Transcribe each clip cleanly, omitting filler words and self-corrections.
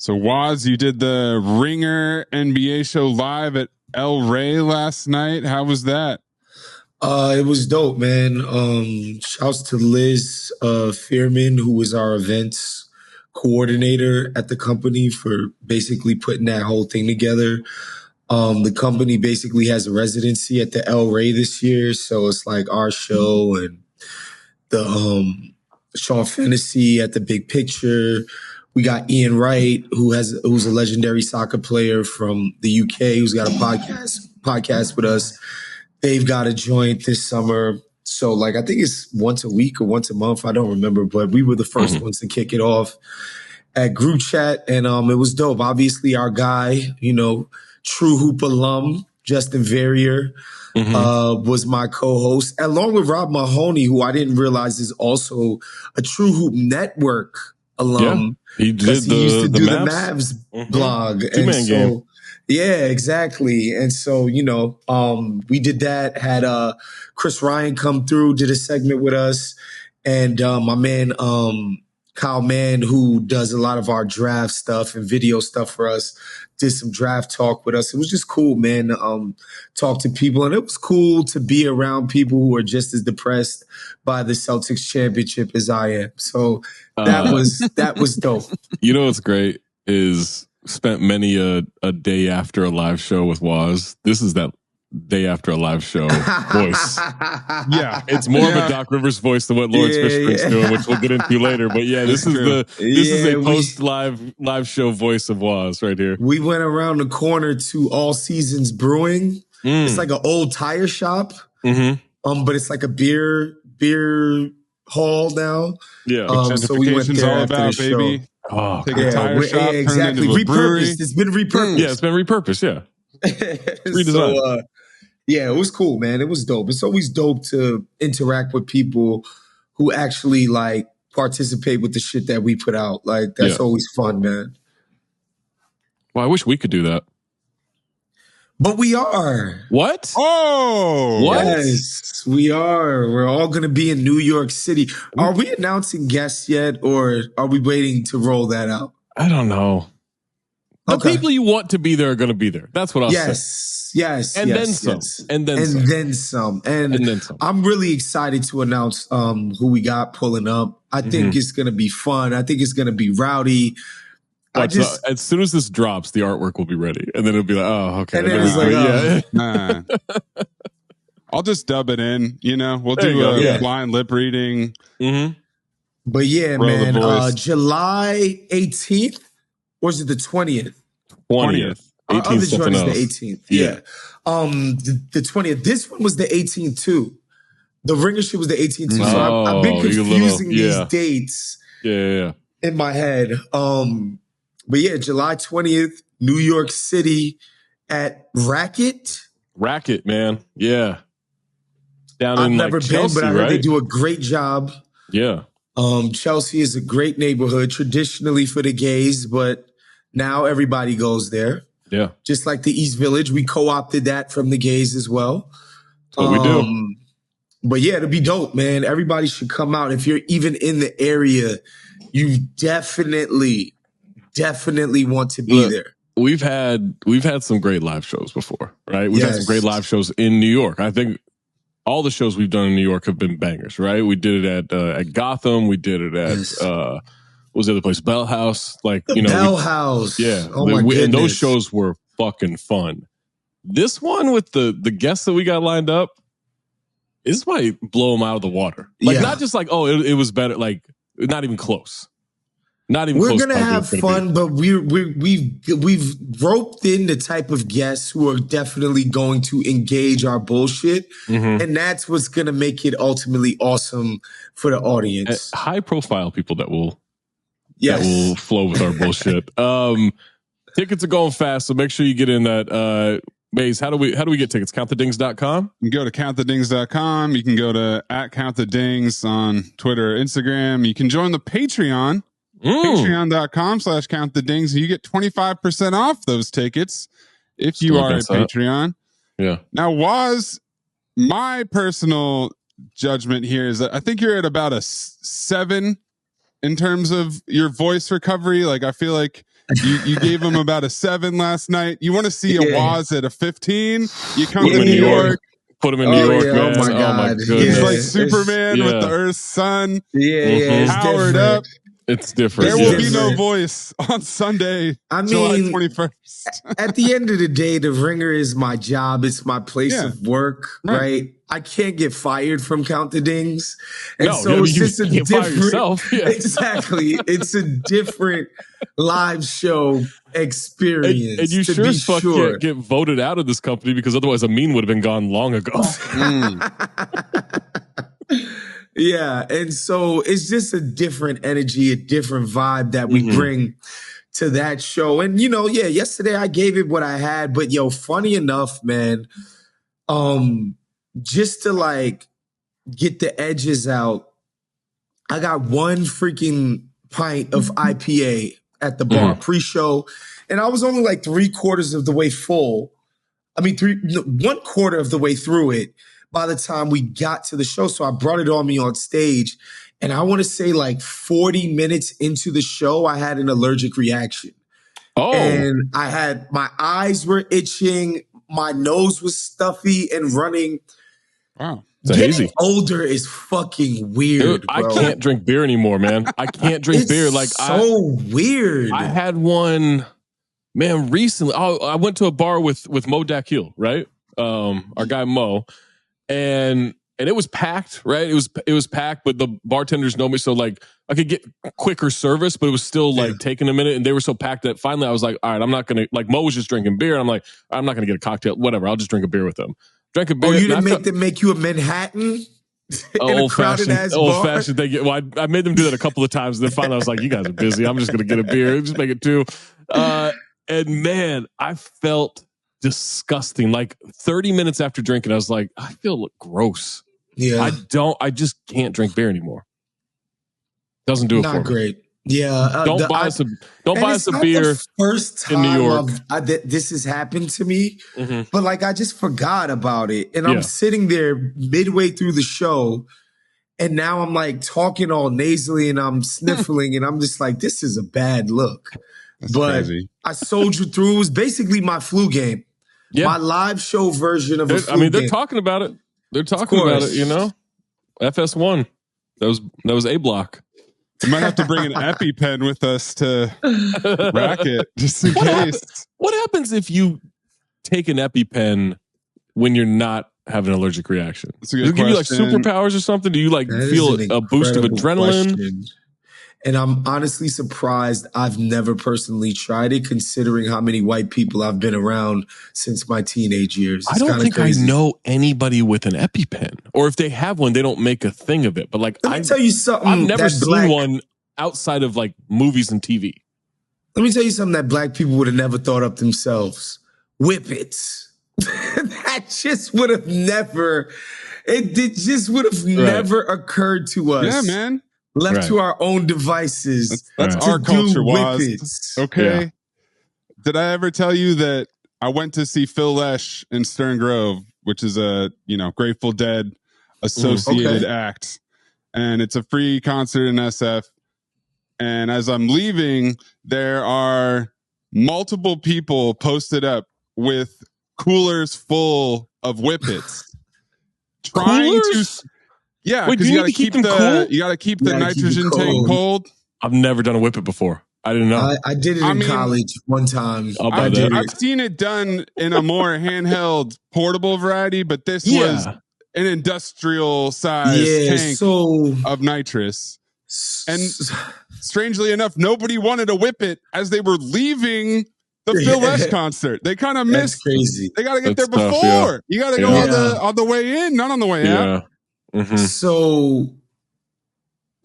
So Woz, you did the Ringer NBA show live at El Rey last night. How was that? It was dope, man. Shouts to Liz Fearman, who was our events coordinator at the company, for basically putting that whole thing together. The company basically has a residency at the El Rey this year, so it's like our show and the Sean Fantasy at the Big Picture. We got Ian Wright, who's a legendary soccer player from the UK, who's got a podcast with us. They've got a joint this summer. So, like, I think it's once a week or once a month. I don't remember, but we were the first ones to kick it off at group chat. And it was dope. Obviously, our guy, true hoop alum, Justin Verrier, was my co-host, along with Rob Mahoney, who I didn't realize is also a True Hoop Network alum. Yeah, he used to do the Mavs blog. Two-man game. Yeah, exactly. And so, we did that, had Chris Ryan come through, did a segment with us. And my man, Kyle Mann, who does a lot of our draft stuff and video stuff for us, did some draft talk with us. It was just cool, man, to talk to people. And it was cool to be around people who are just as depressed by the Celtics championship as I am. So that was dope. You know what's great is spent many a day after a live show with Woz. This is that day after a live show voice. Yeah, it's more of a Doc Rivers voice than what Lawrence Fishburne's doing, which we'll get into later. But yeah, this is a post live show voice of Woz right here. We went around the corner to All Seasons Brewing. It's like an old tire shop, but it's like a beer hall now. Yeah, so we went there all after about, the baby. show. Oh, take a tire shop, exactly. Turn it into a brewery. It's been repurposed. Yeah, it's been repurposed. Yeah, redesigned. So, yeah, it was cool, man. It was dope. It's always dope to interact with people who actually like participate with the shit that we put out. Like, that's always fun, man. Well, I wish we could do that. But we are. What? Oh, what? Yes, we are. We're all going to be in New York City. Are we announcing guests yet, or are we waiting to roll that out? I don't know. The people you want to be there are going to be there. That's what I'll say. Yes. And then some. And then some. I'm really excited to announce who we got pulling up. I think it's going to be fun. I think it's going to be rowdy. As soon as this drops, the artwork will be ready, and then it'll be like, oh, okay. And then it's like, I'll just dub it in. We'll do a blind lip reading. But yeah, man, July 18th, or is it the 20th? 20th. 18th. Something else. The 18th. Yeah. The 20th. This one was the 18th too. The Ringer shit was the 18th too. So I've been confusing these dates. Yeah. In my head. But yeah, July 20th, New York City at Racket. Racket, man. Yeah. I've never been, Chelsea, but I heard right? they do a great job. Yeah. Chelsea is a great neighborhood traditionally for the gays, but now everybody goes there. Yeah. Just like the East Village, we co-opted that from the gays as well. That's what we do. But yeah, it'll be dope, man. Everybody should come out. If you're even in the area, you definitely want to be there. We've had some great live shows before, right? We've had some great live shows in New York. I think all the shows we've done in New York have been bangers, right? We did it at Gotham. We did it at what was the other place? Bell House. Bell House. Yeah. Oh my goodness. And those shows were fucking fun. This one with the guests that we got lined up, this might blow them out of the water. Not just it was better. Like, not even close. We're gonna have fun, but we've roped in the type of guests who are definitely going to engage our bullshit, and that's what's gonna make it ultimately awesome for the audience. High profile people that will flow with our bullshit. Tickets are going fast, so make sure you get in that. Maze, how do we get tickets? CountTheDings.com? You can go to CountTheDings.com. You can go to @CountTheDings on Twitter or Instagram. You can join the Patreon. Patreon.com/CountTheDings. You get 25% off those tickets if you are a Patreon. Yeah. Now, my personal judgment here is that I think you're at about a 7 in terms of your voice recovery. Like, I feel like You gave him about a 7 last night. You want to see a Woz at a 15? You come to New York. Put him in New York, man. Oh my goodness. He's like Superman with the Earth's sun. It's powered different. up. It's different. There will be no voice on Sunday, July 21st. At the end of the day, the Ringer is my job. It's my place of work, right? I can't get fired from Count the Dings. And it's just a different, exactly. It's a different live show experience. And you sure as fuck can't get voted out of this company, because otherwise Amin would have been gone long ago. Yeah, and so it's just a different energy, a different vibe that we bring to that show. And, yesterday I gave it what I had, but funny enough, man, just to like get the edges out, I got one freaking pint of IPA at the bar pre-show, and I was only like 3/4 of the way full. I mean, 1/4 of the way through it by the time we got to the show. So I brought it on me on stage. And I want to say like 40 minutes into the show, I had an allergic reaction. And my eyes were itching. My nose was stuffy and running. Wow. Getting older is fucking weird, Dude, bro. I can't drink beer anymore, man. I can't drink beer. Like, so weird. I had one, man, recently. I went to a bar with Mo Dakil, right? Our guy Mo. And it was packed, right? It was packed, but the bartenders know me, so like I could get quicker service, but it was still like taking a minute, and they were so packed that finally I was like, all right, I'm not gonna, like, Mo was just drinking beer, and I'm like, I'm not gonna get a cocktail, whatever, I'll just drink a beer with them. Drank a beer. Oh, you didn't make them make you a Manhattan? Old fashioned. They get. Well, I made them do that a couple of times, and then finally I was like, you guys are busy. I'm just gonna get a beer, just make it 2. And man, I felt disgusting. Like 30 minutes after drinking, I was like, I feel gross. Yeah. I just can't drink beer anymore. Doesn't do it for me. Not great. Yeah. Don't buy us a beer. The first time in New York this has happened to me, but like I just forgot about it. And I'm sitting there midway through the show, and now I'm like talking all nasally and I'm sniffling, and I'm just like, this is a bad look. That's but crazy. I soldiered through. It was basically my flu game. Yeah. My live show version of a flu game. They're talking about it. They're talking about it, FS1. That was A block. You might have to bring an EpiPen with us to rack it, just in case. What happens if you take an EpiPen when you're not having an allergic reaction? Does it give you like superpowers or something? Do you like feel a boost of adrenaline? Question. And I'm honestly surprised I've never personally tried it, considering how many white people I've been around since my teenage years. I don't think I know anybody with an EpiPen. Or if they have one, they don't make a thing of it. But like, let me tell you something. I've never seen one outside of like movies and TV. Let me tell you something that black people would have never thought up themselves. Whippets. That just would have never, it just would have never occurred to us. Yeah, man. Left to our own devices. That's our culture, Woz. Okay. Yeah. Did I ever tell you that I went to see Phil Lesh in Stern Grove, which is a, Grateful Dead associated act. And it's a free concert in SF. And as I'm leaving, there are multiple people posted up with coolers full of whippets. Trying to... Yeah, because you got to keep the nitrogen tank cold. I've never done a whippet before. I didn't know. I did it in college one time. I've seen it done in a more handheld, portable variety, but this was an industrial size tank of nitrous. And strangely enough, nobody wanted a whippet as they were leaving the Phil Lesh concert. They kind of missed. Crazy. They got to get there before. You got to go on the way in, not on the way out. So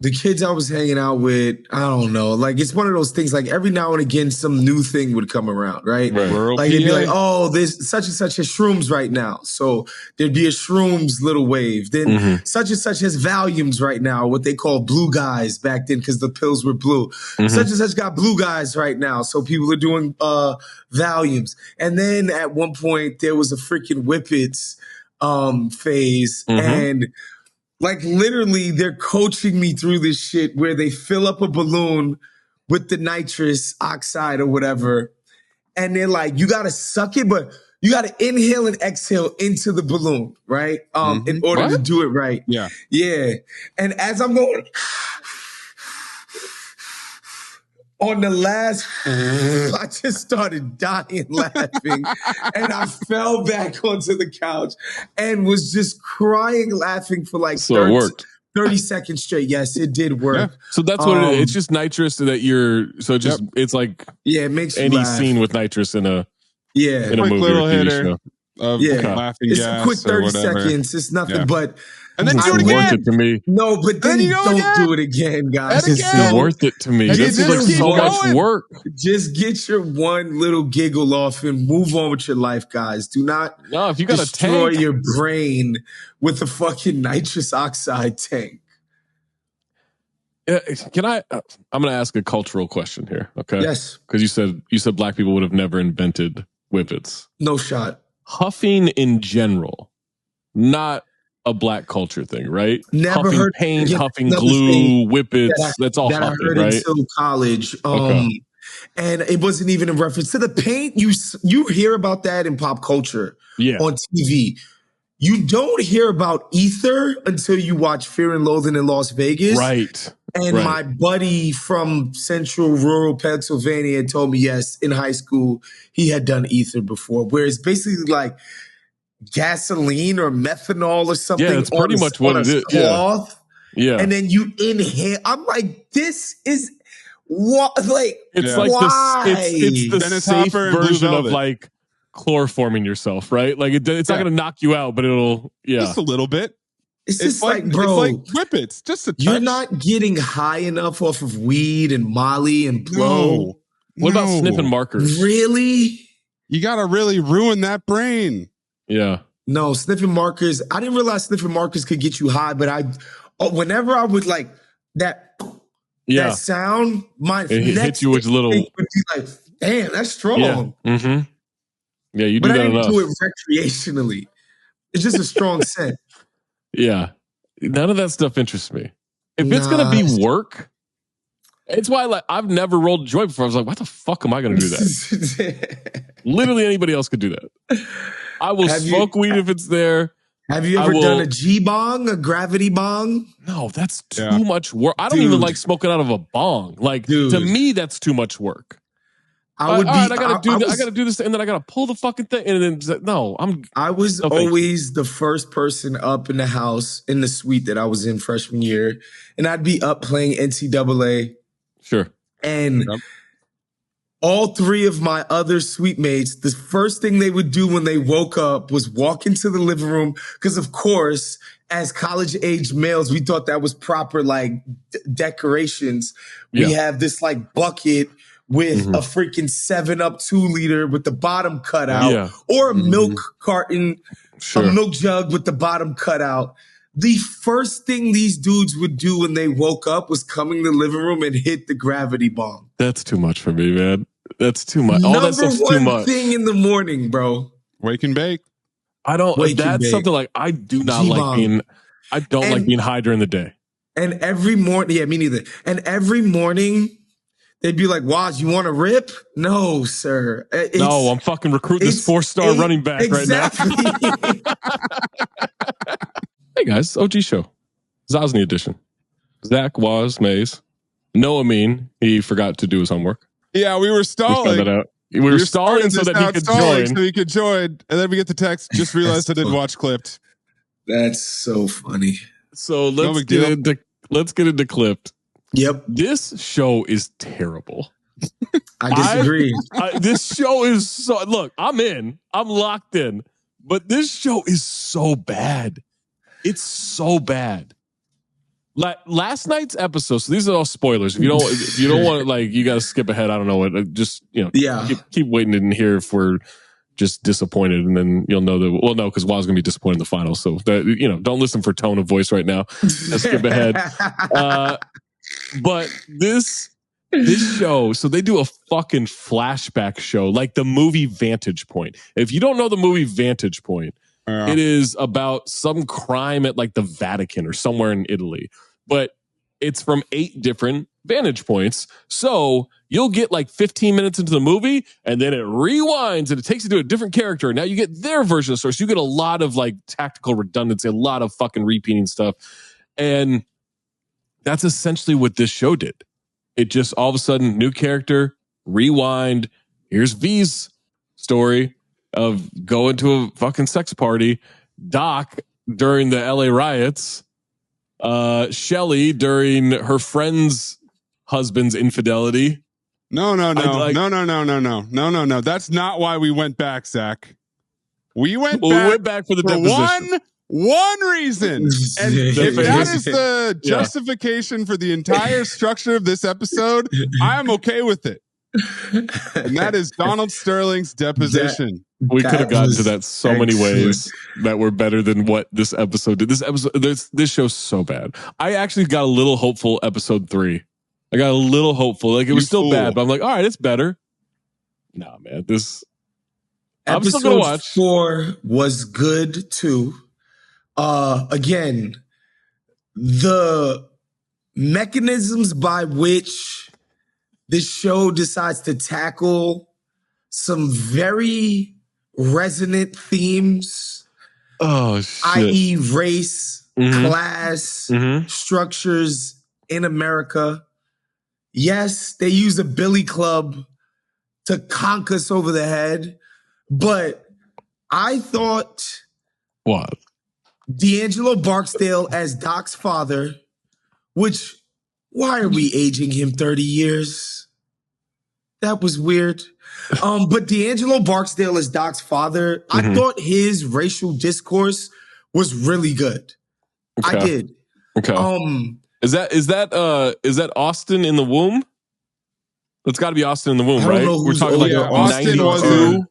the kids I was hanging out with, I don't know, like it's one of those things, like every now and again some new thing would come around, right? Like it'd be like, oh, there's such and such as shrooms right now. So there'd be a shrooms little wave. Then such and such has Valiums right now, what they call blue guys back then because the pills were blue. Such and such got blue guys right now. So people are doing Valiums. And then at one point there was a freaking whippets phase. And like literally they're coaching me through this shit where they fill up a balloon with the nitrous oxide or whatever. And they're like, you got to suck it, but you got to inhale and exhale into the balloon, right? In order to do it right. Yeah. Yeah. And as I'm going on the last, I just started dying laughing. And I fell back onto the couch and was just crying laughing for like 30 seconds straight. Yes, it did work. Yeah. So that's what it is. It's just nitrous that it's like it makes any laugh. scene with nitrous in a quick movie little or TV hitter show. Of laughing it's gas a quick 30 or whatever. seconds. It's nothing but. And then do it worth again. It to me. No, but then don't do it again, guys. It's still worth it to me. This is like so much work. Just get your one little giggle off and move on with your life, guys. Do not if you got destroy your brain with a fucking nitrous oxide tank. Can I? I'm going to ask a cultural question here. Okay. Yes. Because you said black people would have never invented whippets. No shot. Huffing in general, not a black culture thing, right? Never huffing heard paint, huffing glue, whippets. That's all huffing, I heard right? Until college. And it wasn't even in reference to the paint. You hear about that in pop culture on TV. You don't hear about ether until you watch Fear and Loathing in Las Vegas. Right. And my buddy from central rural Pennsylvania told me, yes, in high school, he had done ether before, where it's basically like gasoline or methanol or something. Yeah, it's pretty much what it is. Cloth. Yeah. And then you inhale. I'm like, this is what? Like, it's like why? It's the safe version of like chloroforming yourself, right? Like it's not going to knock you out, but it'll, just a little bit. It's just like, bro, it's like whippets, just a touch. You're not getting high enough off of weed and Molly and blow. What about sniffing markers? Really? You got to really ruin that brain. Yeah. No, sniffing markers. I didn't realize sniffing markers could get you high, but whenever I would like that sound, my it hits you with a little. Would be like, damn, that's strong. Yeah. Mm-hmm. Yeah, you do but that I didn't enough. do it recreationally. It's just a strong scent. Yeah. None of that stuff interests me. If it's going to be work, it's why I've never rolled a joint before. I was like, what the fuck am I going to do that? Literally anybody else could do that. I will smoke weed if it's there. Have you ever done a G-bong, a gravity bong? No, that's too much work. I don't even like smoking out of a bong. Like, to me, that's too much work. I gotta do this, and then I gotta pull the fucking thing, and then I was always the first person up in the house in the suite that I was in freshman year, and I'd be up playing NCAA. Sure. And all three of my other suite mates, the first thing they would do when they woke up was walk into the living room, because of course, as college-age males, we thought that was proper like decorations. We have this like bucket with a freaking 7-Up 2-liter with the bottom cut out, or a milk carton, a milk jug with the bottom cut out. The first thing these dudes would do when they woke up was come in the living room and hit the gravity bomb. That's too much for me, man. That's too much. All that stuff's too much. Number one thing in the morning, bro. Wake and bake. I don't. That's something like I do not like being. I don't like being high during the day. And every morning, me neither. And every morning, they'd be like, Waz, you want to rip? No, sir. No, I'm fucking recruiting this 4-star running back right now. Hey, guys. OG show. Zosny edition. Zach, Waz, Maze. No Amin. He forgot to do his homework. Yeah, we were stalling. We were stalling so that he could join. So he could join. And then we get the text. Just realized I didn't watch Clipped. That's so funny. So let's get into Clipped. Yep. This show is terrible. I disagree. This show is so... Look, I'm in. I'm locked in. But this show is so bad. It's so bad. Like last night's episode, so these are all spoilers. If you don't want to, like, you got to skip ahead. I don't know what. Just keep waiting in here if we're just disappointed, and then you'll know that. Well, no, because Waz gonna be disappointed in the finals. So that, don't listen for tone of voice right now. Skip ahead. But this show, so they do a fucking flashback show, like the movie Vantage Point. If you don't know the movie Vantage Point, it is about some crime at like the Vatican or somewhere in Italy. But it's from 8 different vantage points. So you'll get like 15 minutes into the movie and then it rewinds and it takes you to a different character. Now you get their version of the story. So you get a lot of like tactical redundancy, a lot of fucking repeating stuff. And that's essentially what this show did. It just all of a sudden, new character, rewind. Here's V's story of going to a fucking sex party. Doc during the LA riots. Shelly during her friend's husband's infidelity. No. That's not why we went back, Zach. We went back for the deposition. One reason. And if that is the justification for the entire structure of this episode, I am okay with it. And that is Donald Sterling's deposition. We could have gotten to that so many ways that were better than what this episode did. This show's so bad. I actually got a little hopeful episode 3. I got a little hopeful. Like it was still bad, but I'm like, all right, it's better. Nah, man, I'm still gonna watch. 4 was good too. Again, the mechanisms by which this show decides to tackle some very resonant themes, i.e. race, class, structures in America. Yes, they use a billy club to conk us over the head, but I thought... What? D'Angelo Barksdale as Doc's father, which, why are we aging him 30 years? That was weird. But D'Angelo Barksdale as Doc's father, I thought his racial discourse was really good. Okay. I did. Okay. Is that Austin in the womb? It's got to be Austin in the womb, right? We're talking like Austin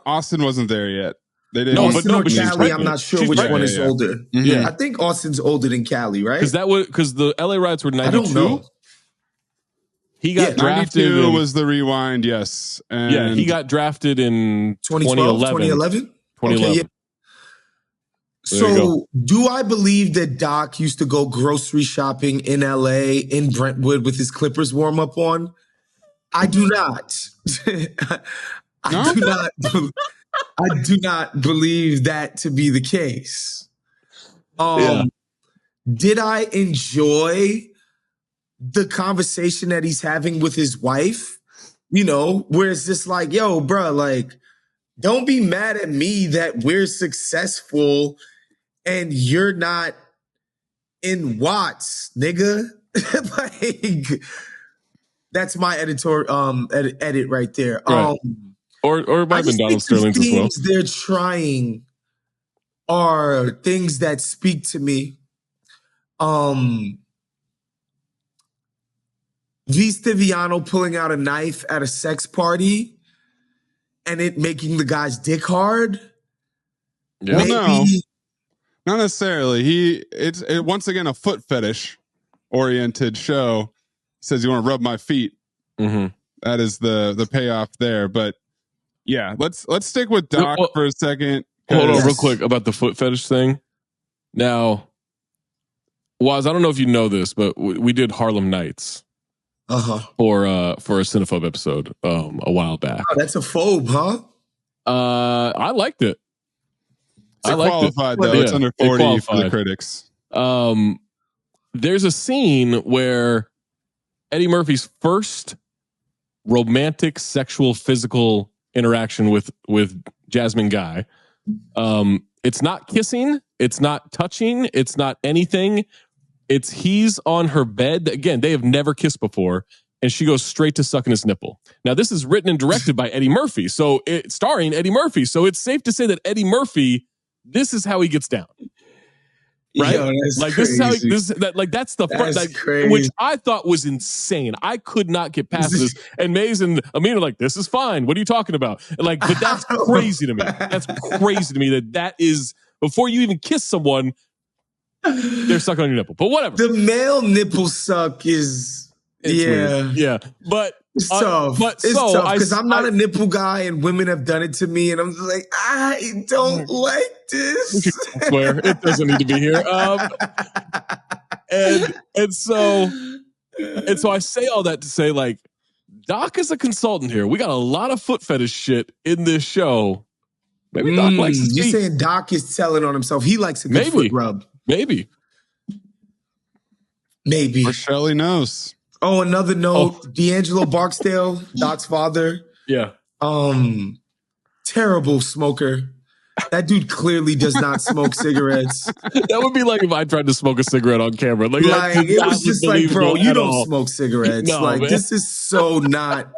Austin wasn't there yet. They didn't. Austin or Callie, I'm not sure which one is older. Yeah, I think Austin's older than Callie, right? Because the LA Riots were 92. I don't know. He got drafted. 92 was the rewind, yes. And he got drafted in 2011. Okay, yeah. So, do I believe that Doc used to go grocery shopping in LA, in Brentwood, with his Clippers warm up on? I do not. I do not believe that to be the case. Did I enjoy the conversation that he's having with his wife? You know, where it's just like, yo, bro, like, don't be mad at me that we're successful and you're not in Watts, nigga. Like, that's my edit right there. Right. Or it might have been Donald Sterling's as well. They're trying are things that speak to me. Stiviano pulling out a knife at a sex party and it making the guy's dick hard. Yeah. No, not necessarily. It's once again a foot fetish oriented show. Says you want to rub my feet. That is the payoff there. But yeah, let's stick with Doc for a second. Hold on real quick about the foot fetish thing. Now, Waz, I don't know if you know this, but we did Harlem Nights for a Cinephobe episode a while back. Oh, that's a phobe, huh? I liked it. I liked qualified, it. Though. Yeah, it's under 40 for the critics. There's a scene where Eddie Murphy's first romantic, sexual, physical interaction with Jasmine Guy. It's not kissing. It's not touching. It's not anything. It's he's on her bed. Again, they have never kissed before. And she goes straight to sucking his nipple. Now, this is written and directed by Eddie Murphy. So it's starring Eddie Murphy. So it's safe to say that Eddie Murphy, this is how he gets down. Right? Yo, like crazy. This is how that's the first, like, which I thought was insane. I could not get past this. And Maze and Amina like, this is fine. What are you talking about? Like, but that's crazy to me. That's crazy to me that is before you even kiss someone, they're sucking on your nipple. But whatever. The male nipple suck is weird. Yeah. But it's tough. It's tough because I'm not a nipple guy, and women have done it to me, and I'm just like, I don't like this. I swear it doesn't need to be here. And so I say all that to say, like, Doc is a consultant here. We got a lot of foot fetish shit in this show. Maybe Doc likes his feet. You're saying Doc is telling on himself. He likes a good foot rub. Maybe. Or Shelley knows. Oh, another note. D'Angelo Barksdale, Doc's father. Yeah. Terrible smoker. That dude clearly does not smoke cigarettes. That would be like if I tried to smoke a cigarette on camera. Like it was just like, bro, you don't smoke cigarettes. No, man. This is so not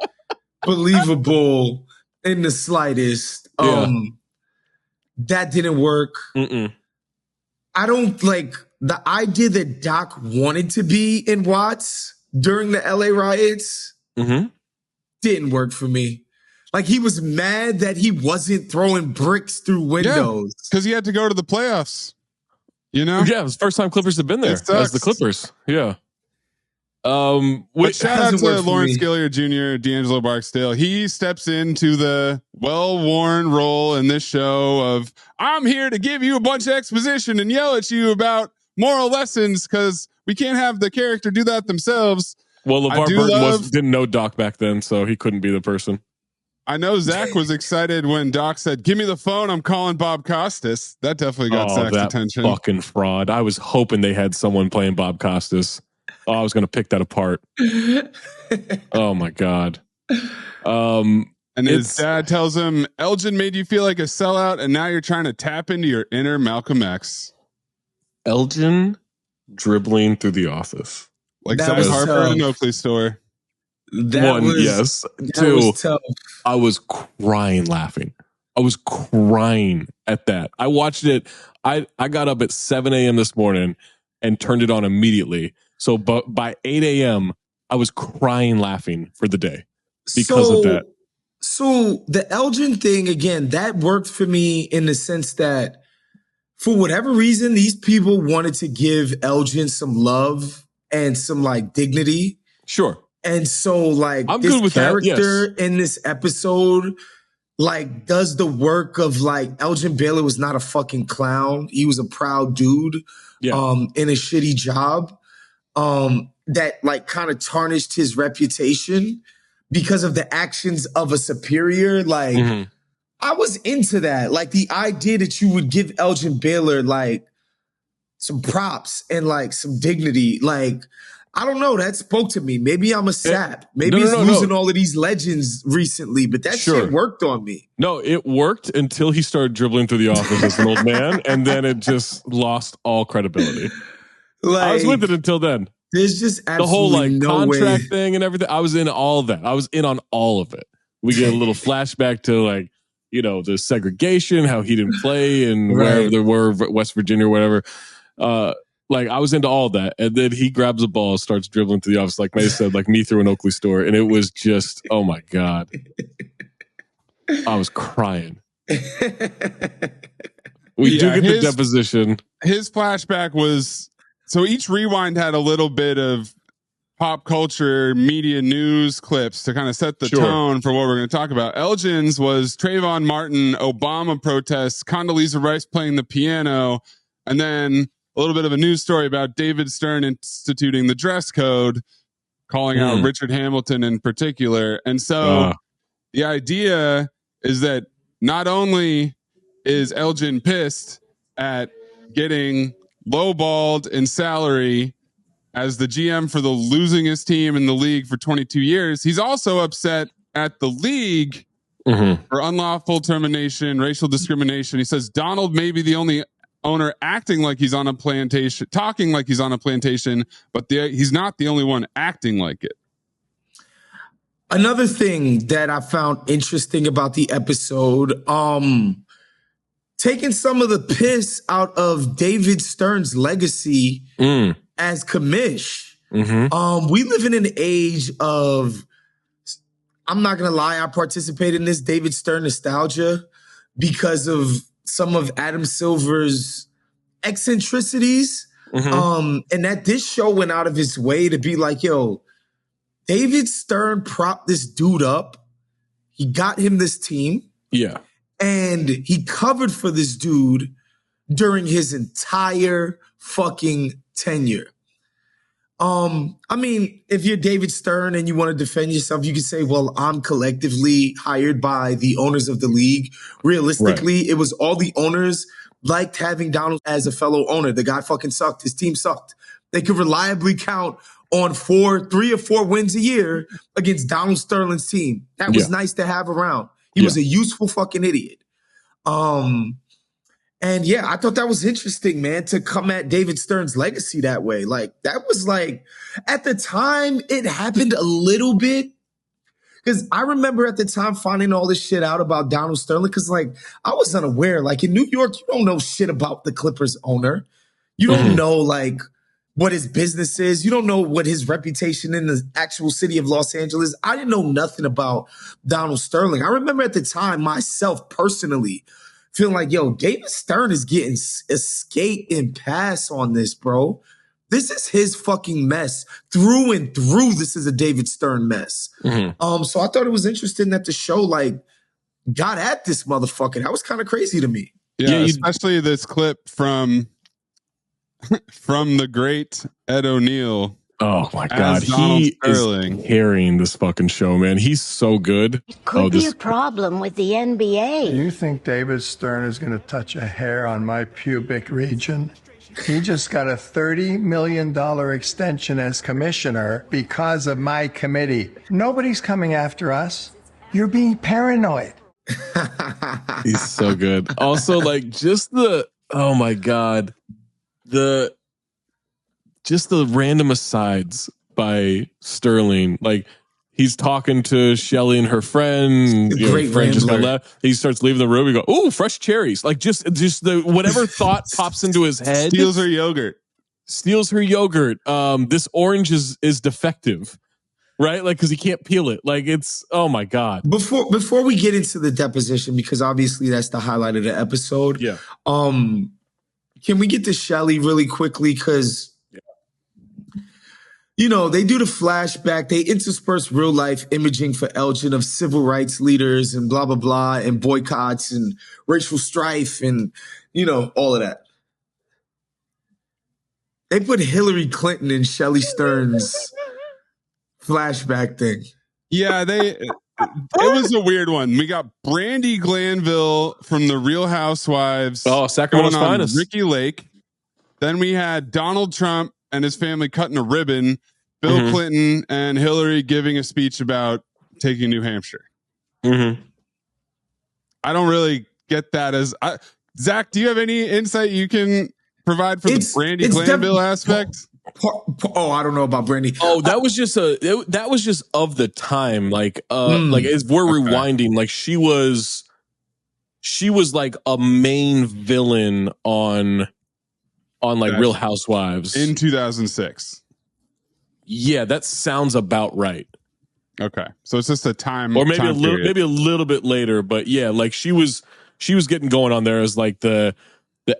believable in the slightest. That didn't work. I don't like the idea that Doc wanted to be in Watts during the LA riots. Didn't work for me. Like, he was mad that he wasn't throwing bricks through windows. Because he had to go to the playoffs. You know? Yeah, it was the first time Clippers have been there as the Clippers. Yeah. But shout out to Lawrence Gilliard Jr., D'Angelo Barksdale. He steps into the well-worn role in this show of, I'm here to give you a bunch of exposition and yell at you about moral lessons because we can't have the character do that themselves. Well, LeVar Burton didn't know Doc back then, so he couldn't be the person. I know Zach was excited when Doc said, give me the phone, I'm calling Bob Costas. That definitely got Zach's attention. Fucking fraud. I was hoping they had someone playing Bob Costas. Oh, I was going to pick that apart. Oh, my God. And his dad tells him, Elgin made you feel like a sellout, and now you're trying to tap into your inner Malcolm X. Elgin dribbling through the office. Like Zach Harper in an Oakley store. Yes. Two, I was crying laughing. I was crying at that. I watched it. I got up at 7 a.m. this morning and turned it on immediately. So by 8 a.m., I was crying laughing for the day because of that. So the Elgin thing, again, that worked for me in the sense that for whatever reason, these people wanted to give Elgin some love and some like dignity. Sure. And so, like, I'm this good with character that, in this episode, like, does the work of, like, Elgin Baylor was not a fucking clown. He was a proud dude in a shitty job that, like, kind of tarnished his reputation because of the actions of a superior. Like, I was into that. Like, the idea that you would give Elgin Baylor, like, some props and, like, some dignity, like, I don't know. That spoke to me. Maybe I'm a sap. Maybe it's losing all of these legends recently, but that shit worked on me. No, it worked until he started dribbling through the office as an old man, and then it just lost all credibility. Like, I was with it until then. There's just absolutely the whole like no contract way. thing and everything. I was in all of that. I was in on all of it. We get a little flashback to like, you know, the segregation, how he didn't play and wherever there were, West Virginia or whatever. Like, I was into all that. And then he grabs a ball, starts dribbling to the office, like May said, like me through an Oakley store. And it was just, oh my God. I was crying. We do get the deposition. His flashback was, so each rewind had a little bit of pop culture, media news clips to kind of set the tone for what we're going to talk about. Elgin's was Trayvon Martin, Obama protests, Condoleezza Rice playing the piano, and then a little bit of a news story about David Stern instituting the dress code, calling out Richard Hamilton in particular. And so the idea is that not only is Elgin pissed at getting lowballed in salary as the GM for the losingest team in the league for 22 years, he's also upset at the league for unlawful termination, racial discrimination. He says Donald may be the only owner acting like he's on a plantation, talking like he's on a plantation, but he's not the only one acting like it. Another thing that I found interesting about the episode, taking some of the piss out of David Stern's legacy as commish. We live in an age of, I'm not going to lie, I participated in this David Stern nostalgia because of some of Adam Silver's eccentricities. And that this show went out of its way to be like, yo, David Stern propped this dude up. He got him this team. Yeah. And he covered for this dude during his entire fucking tenure. I mean, if you're David Stern and you want to defend yourself, you can say, well, I'm collectively hired by the owners of the league. Realistically, It was all the owners liked having Donald as a fellow owner. The guy fucking sucked. His team sucked. They could reliably count on 3 or 4 wins a year against Donald Sterling's team. That was nice to have around. He was a useful fucking idiot. And yeah, I thought that was interesting, man, to come at David Stern's legacy that way. Like, that was like, at the time, it happened a little bit. Because I remember at the time finding all this shit out about Donald Sterling, because, like, I was unaware. Like, in New York, you don't know shit about the Clippers owner. You don't know, like, what his business is. You don't know what his reputation in the actual city of Los Angeles. I didn't know nothing about Donald Sterling. I remember at the time, myself personally, feeling like, yo, David Stern is getting a skate and pass on this, bro. This is his fucking mess. Through and through, this is a David Stern mess. So I thought it was interesting that the show, like, got at this motherfucker. That was kind of crazy to me. Yeah, especially this clip from the great Ed O'Neill. Oh my God, he is carrying this fucking show, man. He's so good. It could be a problem with the NBA. Do you think David Stern is going to touch a hair on my pubic region? He just got a $30 million extension as commissioner because of my committee. Nobody's coming after us. You're being paranoid. He's so good. Also, like, just oh my God, just the random asides by Sterling. Like, he's talking to Shelly and her friend. Friend just got left. He starts leaving the room. We go, "Ooh, fresh cherries!" Like, just the whatever thought pops into his head. Steals her yogurt. This orange is defective, right? Like, because he can't peel it. Like, it's, oh my God. Before we get into the deposition, because obviously that's the highlight of the episode. Yeah. Can we get to Shelly really quickly? Because you know, they do the flashback. They intersperse real life imaging for Elgin of civil rights leaders and blah, blah, blah, and boycotts and racial strife and, you know, all of that. They put Hillary Clinton in Shelley Stern's flashback thing. Yeah, it was a weird one. We got Brandy Glanville from the Real Housewives. Oh, Sacramento's finest. Ricky Lake. Then we had Donald Trump and his family cutting a ribbon. Bill Clinton and Hillary giving a speech about taking New Hampshire. I don't really get that as... Zach, do you have any insight you can provide for the Brandy Glanville aspect? I don't know about Brandy. Oh, that was just of the time. Like, like as we're rewinding, like she was like a main villain on like Real Housewives in 2006. Yeah, that sounds about right. Okay, so it's just a time, or maybe maybe a little bit later, but yeah, like she was getting going on there as like the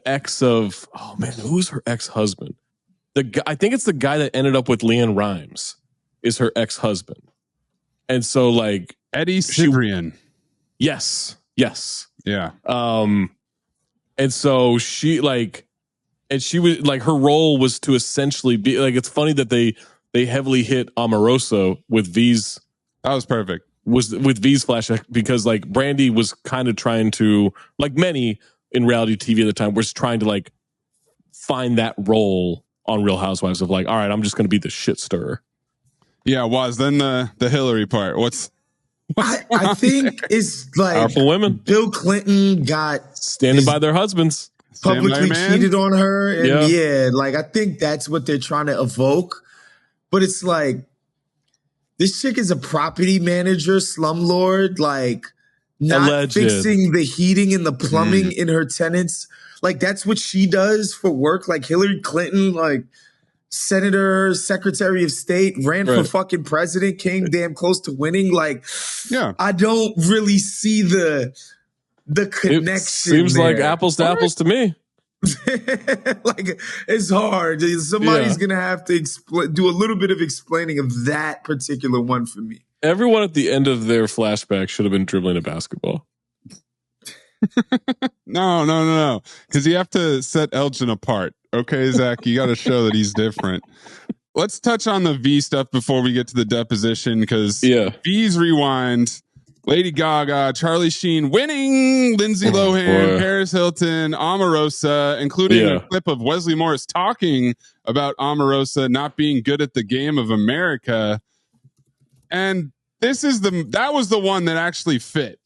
ex of, oh man, who's her ex-husband? The guy, I think it's the guy that ended up with Leanne Rimes, is her ex-husband, and so like Eddie Cibrian. Yes. Yeah. And so she like, and she was like, her role was to essentially be like, it's funny that they heavily hit Omarosa with V's. That was perfect. Was with V's flashback, because like Brandy was kind of trying to, like many in reality TV at the time, was trying to like find that role on Real Housewives of like, all right, I'm just going to be the shit stirrer. Yeah, then the Hillary part. I think it's like powerful women. Bill Clinton got standing by their husbands, publicly cheated on her, and yeah, like I think that's what they're trying to evoke. But it's like, this chick is a property manager, slumlord, like not Alleged. fixing the heating and the plumbing in her tenants. Like that's what she does for work. Like Hillary Clinton, like senator, secretary of state, ran for fucking president, came damn close to winning. Like, yeah, I don't really see the connection. It seems there. Like apples to apples to me. Like it's hard. Somebody's gonna have to do a little bit of explaining of that particular one for me. Everyone at the end of their flashback should have been dribbling a basketball. No. Because you have to set Elgin apart. Okay, Zach, you got to show that he's different. let's touch on the V stuff before we get to the deposition, because V's rewind. Lady Gaga, Charlie Sheen winning, Lindsay Lohan, Paris Hilton, Omarosa, including a clip of Wesley Morris talking about Omarosa not being good at the game of America. And that was the one that actually fit,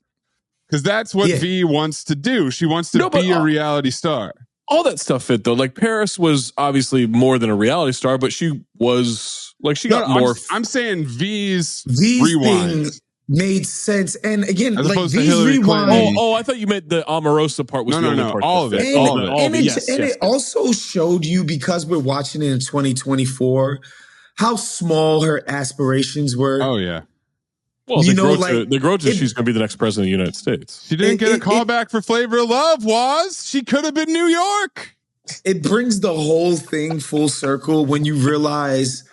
because that's what V wants to do. She wants to be a reality star. All that stuff fit though. Like Paris was obviously more than a reality star, but she was like got more. I'm saying V's rewind made sense, and again, as like these rewind. I thought you meant the Omarosa part was the part. All of it. It also showed you, because we're watching it in 2024, how small her aspirations were. Oh yeah. Well, the growth is she's going to be the next president of the United States. She didn't get a call back for Flavor of Love. She could have been New York. It brings the whole thing full circle when you realize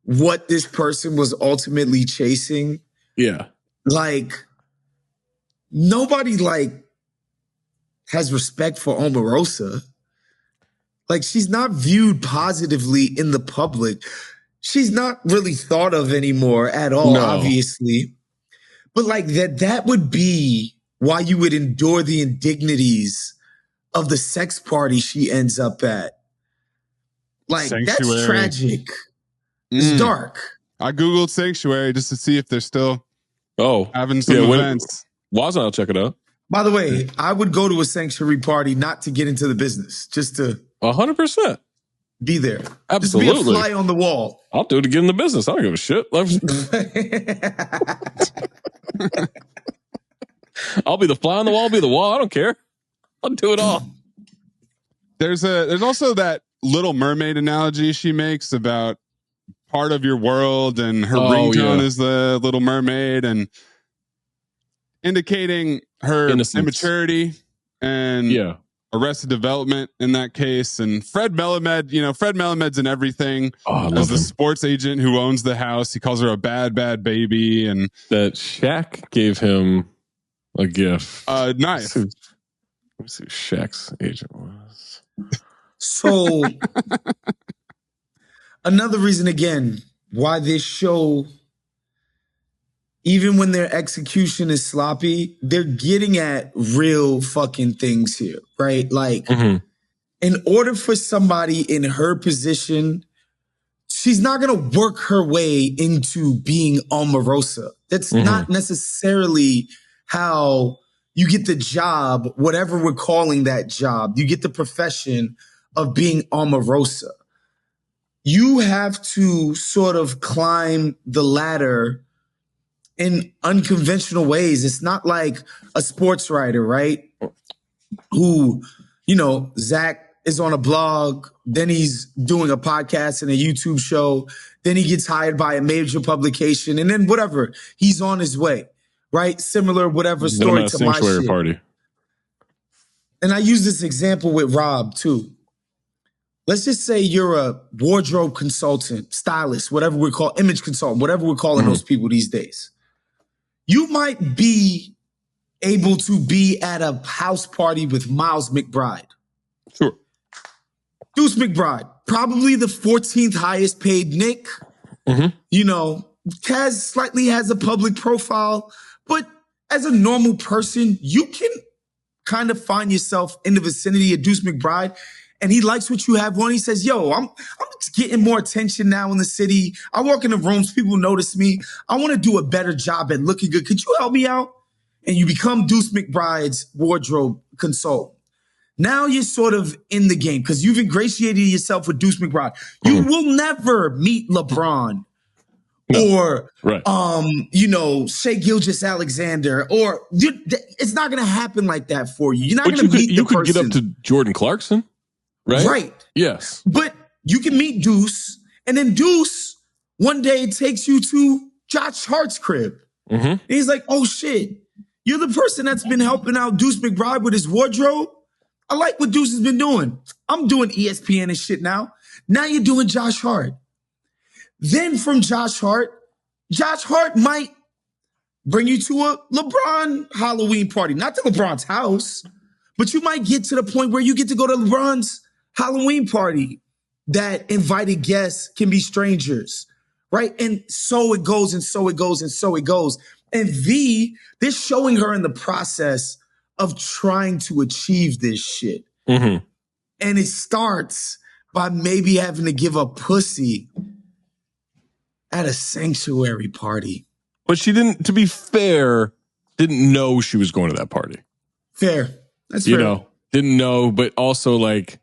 what this person was ultimately chasing. Yeah. Like, nobody has respect for Omarosa. Like, she's not viewed positively in the public. She's not really thought of anymore at all, obviously. But that would be why you would endure the indignities of the sex party she ends up at. Like, Sanctuary. That's tragic. It's dark. I Googled Sanctuary just to see if they're still having some events. Wosny, I'll check it out. By the way, I would go to a sanctuary party not to get into the business, just to 100% be there. Absolutely. Just be a fly on the wall. I'll do it to get in the business. I don't give a shit. I'll be the fly on the wall, I'll be the wall. I don't care. I'll do it all. There's also that Little Mermaid analogy she makes about part of your world, and her ringtone is the Little Mermaid, and indicating her immaturity and Arrested Development in that case. And Fred Melamed, Fred Melamed's in everything. As the sports agent who owns the house, he calls her a bad, bad baby. And that Shaq gave him a gift. A knife. Let me see who Shaq's agent was. So another reason, again, why this show, even when their execution is sloppy, they're getting at real fucking things here, right? Like, in order for somebody in her position, she's not going to work her way into being Omarosa. That's not necessarily how you get the job, whatever we're calling that job. You get the profession of being Omarosa. You have to sort of climb the ladder in unconventional ways. It's not like a sports writer, right? Who, Zach is on a blog, then he's doing a podcast and a YouTube show, then he gets hired by a major publication, and then whatever, he's on his way, right? Similar, whatever story to my shit. Party. And I use this example with Rob too. Let's just say you're a wardrobe consultant, stylist, whatever we call, image consultant, whatever we're calling those people these days. You might be able to be at a house party with Miles McBride. Sure. Deuce McBride, probably the 14th highest paid Nick. Slightly has a public profile, but as a normal person, you can kind of find yourself in the vicinity of Deuce McBride, and he likes what you have on. He says, yo, I'm just getting more attention now in the city. I walk in the rooms, people notice me. I want to do a better job at looking good. Could you help me out? And you become Deuce McBride's wardrobe consultant. Now you're sort of in the game because you've ingratiated yourself with Deuce McBride. You will never meet LeBron or, Shea Gilgeous-Alexander, or it's not going to happen like that for you. You're not going to meet the person. You could get up to Jordan Clarkson. Right? Right. Yes. But you can meet Deuce, and then Deuce one day takes you to Josh Hart's crib. And he's like, oh shit, you're the person that's been helping out Deuce McBride with his wardrobe? I like what Deuce has been doing. I'm doing ESPN and shit now. Now you're doing Josh Hart. Then from Josh Hart might bring you to a LeBron Halloween party. Not to LeBron's house, but you might get to the point where you get to go to LeBron's Halloween party that invited guests can be strangers, right? And so it goes, and so it goes, and so it goes. And V, they're showing her in the process of trying to achieve this shit. Mm-hmm. And it starts by maybe having to give up pussy at a sanctuary party. But she didn't, to be fair, didn't know she was going to that party. Fair. That's fair. You know, didn't know, but also like,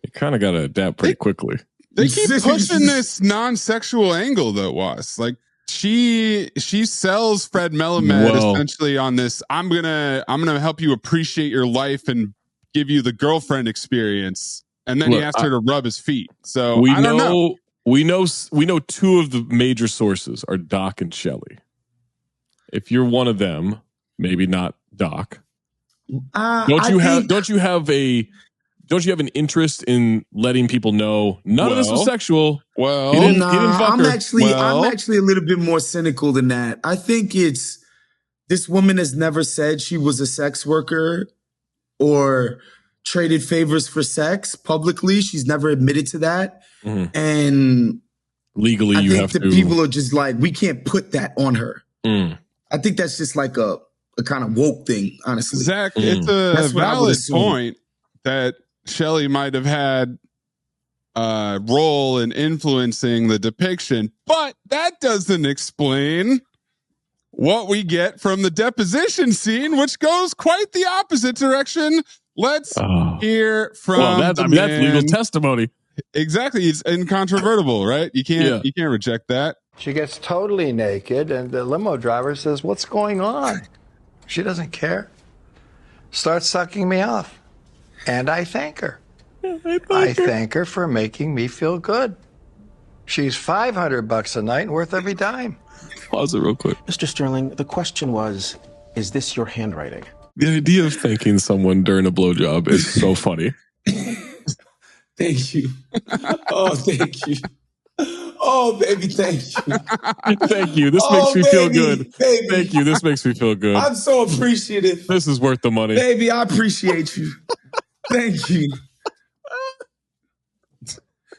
you kind of got to adapt pretty quickly. They keep pushing this non-sexual angle though, Was. Like she sells Fred Melamed essentially on this. I'm gonna help you appreciate your life and give you the girlfriend experience. And then he asked her to rub his feet. So I don't know. We know two of the major sources are Doc and Shelley. If you're one of them, maybe not Doc. Don't you have an interest in letting people know none of this was sexual? Well, he didn't fuck her. I'm actually a little bit more cynical than that. I think it's this woman has never said she was a sex worker or traded favors for sex publicly. She's never admitted to that. Mm-hmm. And legally, I think the people are just like, we can't put that on her. I think that's just like a kind of woke thing, honestly. Zach, it's a valid point that Shelley might have had a role in influencing the depiction, but that doesn't explain what we get from the deposition scene, which goes quite the opposite direction. Let's hear from that's legal testimony. Exactly. It's incontrovertible, right? You can't reject that. She gets totally naked, and the limo driver says, "What's going on?" She doesn't care. Starts sucking me off. And I thank her. I thank her for making me feel good. She's $500 a night and worth every dime. Pause it real quick. Mr. Sterling, the question was, is this your handwriting? The idea of thanking someone during a blowjob is so funny. Thank you. Oh, thank you. Oh, baby, thank you. Thank you. This makes me feel good. Baby. Thank you. This makes me feel good. I'm so appreciative. This is worth the money. Baby, I appreciate you. Thank you.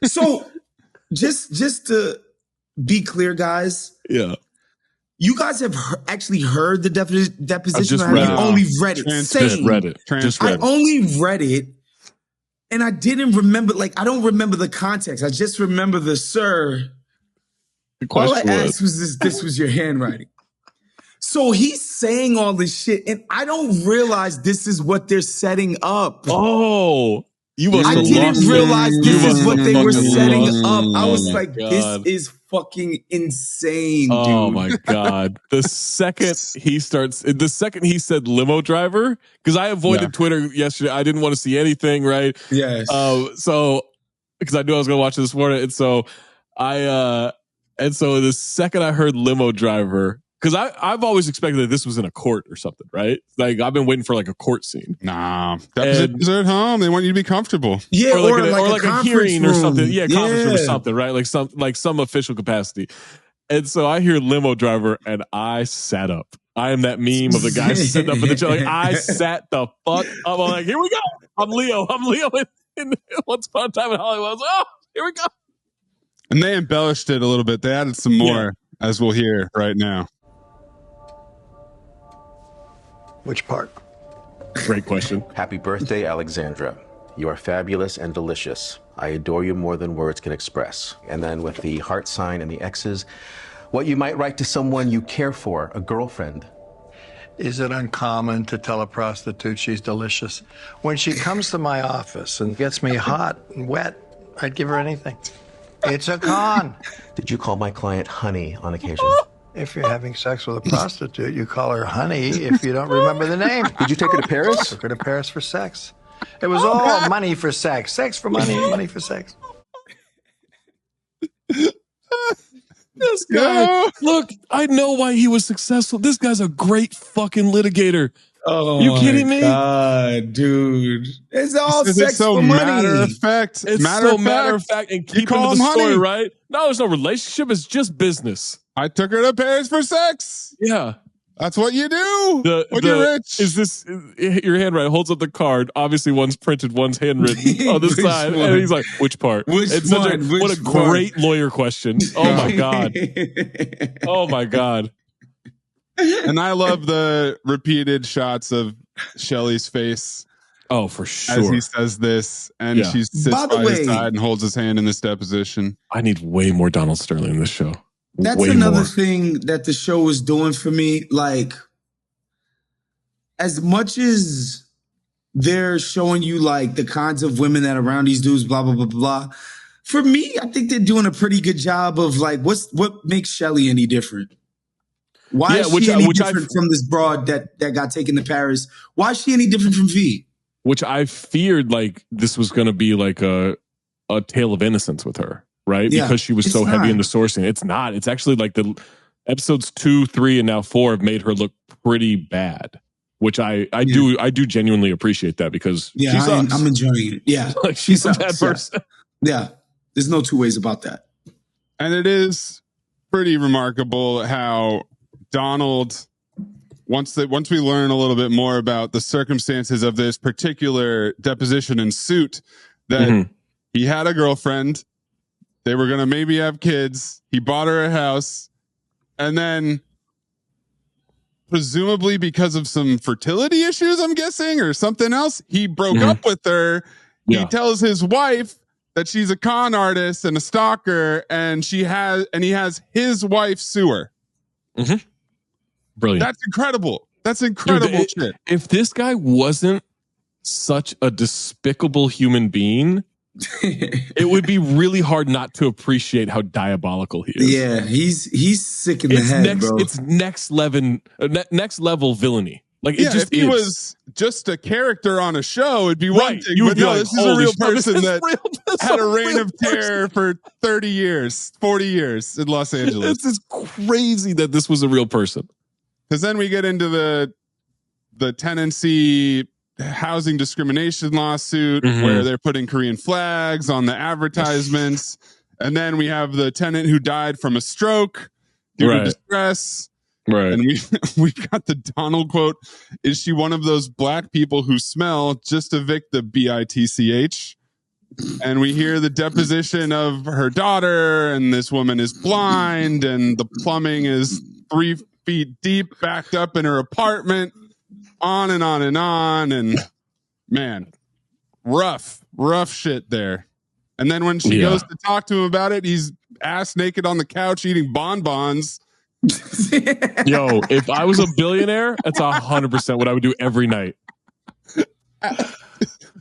So, just to be clear, guys. Yeah. You guys have actually heard the deposition? Or have you only read it? Just read it. I only read it. And I didn't remember, I don't remember the context. I just remember the sir. All I asked was this was your handwriting. So he's saying all this shit, and I don't realize this is what they're setting up. Oh, I didn't realize this is what they were setting up. I was like, this is fucking insane, dude. Oh my God. The second he said limo driver, because I avoided Twitter yesterday. I didn't want to see anything, right? Yes. So because I knew I was gonna watch it this morning. And so the second I heard limo driver, because I've always expected that this was in a court or something, right? Like I've been waiting for a court scene. Nah, they're at home. They want you to be comfortable. Yeah, or a hearing room. or something. Yeah, conference room or something, right? Like some official capacity. And so I hear limo driver, and I sat up. I am that meme of the guy sitting up in the chair. Like I sat the fuck up. I'm like, here we go. I'm Leo in Once Upon a Time in Hollywood. I was like, oh, here we go. And they embellished it a little bit. They added some more, as we'll hear right now. Which part? Great question. Happy birthday, Alexandra. You are fabulous and delicious. I adore you more than words can express. And then with the heart sign and the X's, what you might write to someone you care for, a girlfriend. Is it uncommon to tell a prostitute she's delicious? When she comes to my office and gets me hot and wet, I'd give her anything. It's a con. Did you call my client honey on occasion? If you're having sex with a prostitute, you call her honey if you don't remember the name. Did you take her to Paris? Took her to Paris for sex. It was all money for sex. Sex for money, money for sex. This guy, look, I know why he was successful. This guy's a great fucking litigator. Oh, you kidding me? God, dude. It's all sex for money. Matter of fact. It's matter of fact. And keep into the story, right? No, there's no relationship. It's just business. I took her to Paris for sex. Yeah. That's what you do when you're rich. Is this your handwriting? Holds up the card. Obviously, one's printed, one's handwritten on the side. And he's like, which part? What a great lawyer question. Oh, my God. Oh, my God. And I love the repeated shots of Shelley's face. Oh, for sure. As he says this, and she sits by his side and holds his hand in this deposition. I need way more Donald Sterling in this show. That's another thing that the show is doing for me. Like, as much as they're showing you like the kinds of women that are around these dudes, blah, blah, blah, blah. For me, I think they're doing a pretty good job of like, what makes Shelley any different? Why is she any different from this broad that got taken to Paris? Why is she any different from V? Which I feared like this was going to be like a tale of innocence with her. Right? Yeah, because she was so heavy in the sourcing. It's not. It's actually like the episodes 2, 3, and now 4 have made her look pretty bad, which I do genuinely appreciate that because she sucks. I'm enjoying it. Yeah. Like she's a bad person. Yeah. There's no two ways about that. And it is pretty remarkable how Donald, once we learn a little bit more about the circumstances of this particular deposition and suit, that he had a girlfriend. They were going to maybe have kids. He bought her a house. And then, presumably because of some fertility issues, I'm guessing, or something else, he broke up with her. Yeah. He tells his wife that she's a con artist and a stalker, and he has his wife sue her. Brilliant. That's incredible. That's incredible shit. If this guy wasn't such a despicable human being, it would be really hard not to appreciate how diabolical he is. Yeah, he's sick in the head, bro. It's next level villainy. Like if he was just a character on a show, it'd be one thing. But no, this is a real person that had a reign of terror for 30 years, 40 years in Los Angeles. This is crazy that this was a real person. Because then we get into the tenancy housing discrimination lawsuit where they're putting Korean flags on the advertisements. And then we have the tenant who died from a stroke due to distress. Right. And we got the Donald quote. Is she one of those black people who smell? Just evict the BITCH. And we hear the deposition of her daughter, and this woman is blind, and the plumbing is 3 feet deep, backed up in her apartment. On and on and on, and man, rough shit there. And then when she goes to talk to him about it, he's ass naked on the couch eating bonbons. Yo, if I was a billionaire, that's 100% what I would do every night.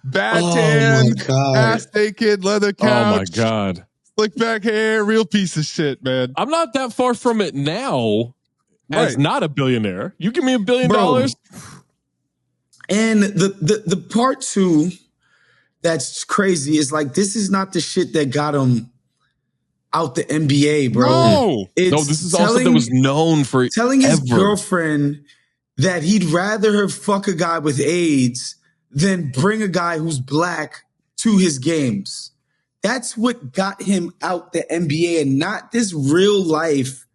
Bad tan, ass naked, leather couch. Oh my God. Slick back hair, real piece of shit, man. I'm not that far from it now as not a billionaire. You give me $1 billion. And the part two that's crazy is like, this is not the shit that got him out the NBA, bro. No, this is also that was known for telling his girlfriend that he'd rather her fuck a guy with AIDS than bring a guy who's black to his games. That's what got him out the NBA, and not this real life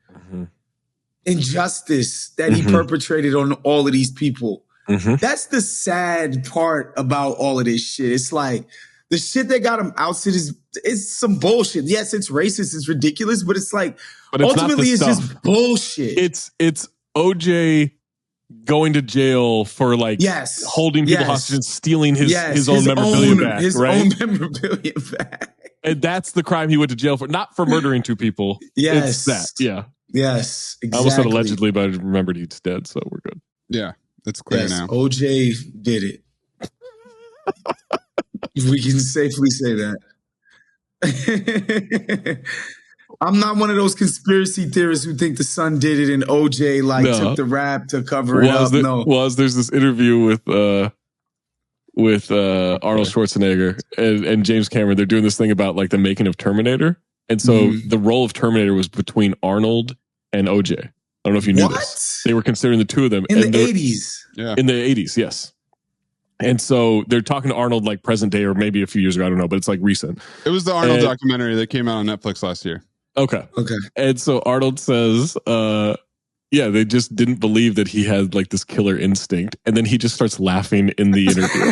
injustice that he perpetrated on all of these people. That's the sad part about all of this shit. It's like the shit that got him ousted is some bullshit. Yes, it's racist, it's ridiculous, but it's like ultimately it's just bullshit. It's OJ going to jail for like holding people hostage and stealing his own memorabilia back. His own memorabilia back. And that's the crime he went to jail for, not for murdering 2 people. Yes. It's that. Yeah. Yes. Exactly. I almost said allegedly, but I remembered he's dead, so we're good. Yeah. It's clear now. OJ did it. We can safely say that. I'm not one of those conspiracy theorists who think the son did it and OJ took the rap to cover it up. There's this interview with Arnold Schwarzenegger and James Cameron. They're doing this thing about like the making of Terminator. And so the role of Terminator was between Arnold and OJ. I don't know if you knew this. They were considering the two of them. In the 80s. Yeah. In the 80s, yes. And so they're talking to Arnold like present day or maybe a few years ago. I don't know, but it's like recent. It was the Arnold documentary that came out on Netflix last year. Okay. And so Arnold says, Yeah, they just didn't believe that he had like this killer instinct, and then he just starts laughing in the interview.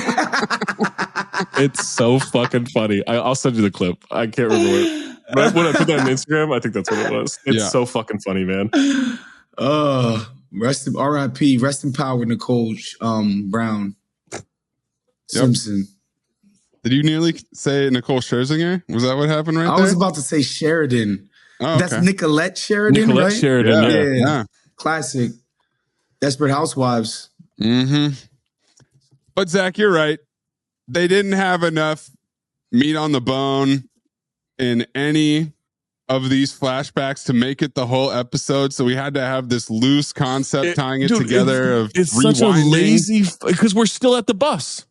It's so fucking funny. I'll send you the clip. I can't remember what. But when I put that on Instagram, I think that's what it was. It's so fucking funny, man. R.I.P. Rest in power, Nicole Brown. Simpson. Did you nearly say Nicole Scherzinger? Was that what happened right there? I was about to say Sheridan. Oh, okay. That's Nicolette Sheridan, Nicolette right? Sheridan, yeah. Classic. Desperate Housewives. Mm-hmm. But Zach, you're right. They didn't have enough meat on the bone in any of these flashbacks to make it the whole episode. So we had to have this loose concept tying it together. It's such a lazy, because we're still at the bus.